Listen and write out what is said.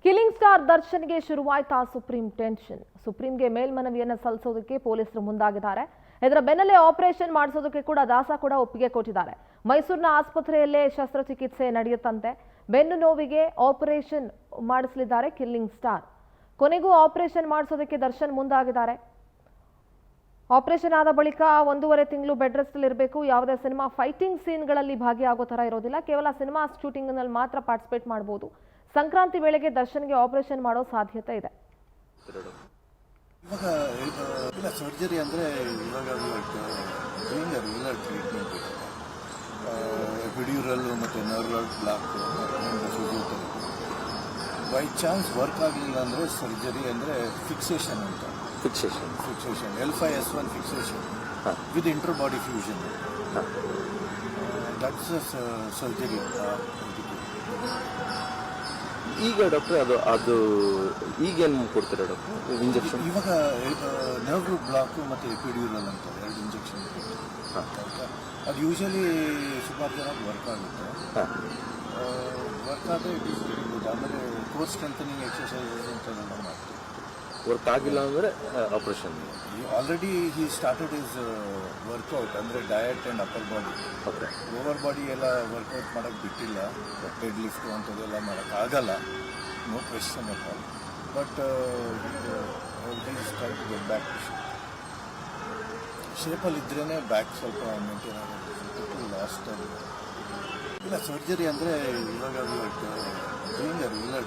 Killing star ದರ್ಶನ್ಗೆ ಶುರುವಾಯ್ತಾ supreme tension. ಸುಪ್ರೀಂಗೆ ಮೇಲ್ಮನವಿಯನ್ನು ಸಲ್ಲಿಸೋದಕ್ಕೆ ಪೊಲೀಸರು ಮುಂದಾಗಿದ್ದಾರೆ. ಇದರ ಬೆನ್ನಲ್ಲೇ ಆಪರೇಷನ್ ಮಾಡಿಸೋದಕ್ಕೆ ದಾಸ ಒಪ್ಪಿಗೆ ಕೊಟ್ಟಿದ್ದಾರೆ. ಮೈಸೂರಿನ ಆಸ್ಪತ್ರೆಯಲ್ಲೇ ಶಸ್ತ್ರಚಿಕಿತ್ಸೆ ನಡೆಯುತ್ತಂತೆ. ಬೆನ್ನು ನೋವಿಗೆ ಆಪರೇಷನ್ ಮಾಡಿಸಲಿದ್ದಾರೆ ಕಿಲ್ಲಿಂಗ್ ಸ್ಟಾರ್. ಕೊನೆಗೂ ಆಪರೇಷನ್ ಮಾಡಿಸೋದಕ್ಕೆ ದರ್ಶನ್ ಮುಂದಾಗಿದ್ದಾರೆ. ಆಪರೇಷನ್ ಆದ ಬಳಿಕ 1.5 ತಿಂಗಳು ಬೆಡ್ ರೆಸ್ಟ್ ಅಲ್ಲಿ ಇರಬೇಕು. ಯಾವುದೇ ಸಿನಿಮಾ ಫೈಟಿಂಗ್ ಸೀನ್ಗಳಲ್ಲಿ ಭಾಗಿಯಾಗೋ ತರ ಇರೋದಿಲ್ಲ. ಕೇವಲ ಸಿನಿಮಾ ಶೂಟಿಂಗ್ ನಲ್ಲಿ ಮಾತ್ರ ಪಾರ್ಟಿಸಿಪೇಟ್ ಮಾಡಬಹುದು. ಸಂಕ್ರಾಂತಿ ವೇಳೆಗೆ ದರ್ಶನ್ಗೆ ಆಪರೇಷನ್ ಮಾಡೋ ಸಾಧ್ಯತೆ ಇದೆ. ಇವಾಗ ಸರ್ಜರಿ ಅಂದರೆ ಇವಾಗ ರೆಗ್ಯುಲರ್ ಟ್ರೀಟ್ಮೆಂಟ್ ಎಪಿಡ್ಯೂರಲ್ಲು ಮತ್ತು nerve block by chance work ಆಗಲಿಲ್ಲ ಅಂದರೆ ಸರ್ಜರಿ ಅಂದರೆ ಫಿಕ್ಸೇಷನ್ ಅಂತ fixation L5S1 fixation with inter body fusion that's surgery. ಈಗ ಡಾಕ್ಟರ್ ಅದು ಈಗೇನು ಕೊಡ್ತಾರೆ ಡಾಕ್ಟರ್ ಇಂಜೆಕ್ಷನ್? ಇವಾಗ ನರ್ವ್ ಬ್ಲಾಕು ಮತ್ತು ಎಪಿಡ್ಯೂರಲ್ ಅಂತ 2 ಇಂಜೆಕ್ಷನ್ ಅದು ಯೂಶಲಿ ಸುಮಾರು ಜನ ವರ್ಕ್ ಆಗುತ್ತೆ. ವರ್ಕ್ ಆದರೆ ಇಟ್ ಈಸ್ ವೆರಿ ಗುಡ್. ಆಮೇಲೆ ಕೋರ್ ಸ್ಟ್ರೆಂಥನಿಂಗ್ ಎಕ್ಸರ್ಸೈಸಸ್ ಅಂತೆಲ್ಲ ಮಾಡ್ತೀವಿ. ವರ್ಕ್ ಆಗಿಲ್ಲ ಅಂದರೆ operation. Already he started is workout ಅಂದರೆ diet and upper body. Okay, over body ಎಲ್ಲ ವರ್ಕೌಟ್ ಮಾಡೋಕ್ಕೆ ಬಿಟ್ಟಿಲ್ಲ. ಡೆಡ್ ಲಿಫ್ಟು ಅಂಥದ್ದೆಲ್ಲ ಮಾಡೋಕ್ಕಾಗಲ್ಲ, no question at all. But is try to get back to ಶೇಪಲ್ಲಿ ಇದ್ರೇ ಬ್ಯಾಕ್ ಸ್ವಲ್ಪ ಮೇಂಟೈನ್ ಆಗೋದು. ಲಾಸ್ಟ್ ಟೈಮ್ ಇಲ್ಲ ಸರ್ಜರಿ ಅಂದರೆ ಇವಾಗ ರೆಗ್ಯುಲರ್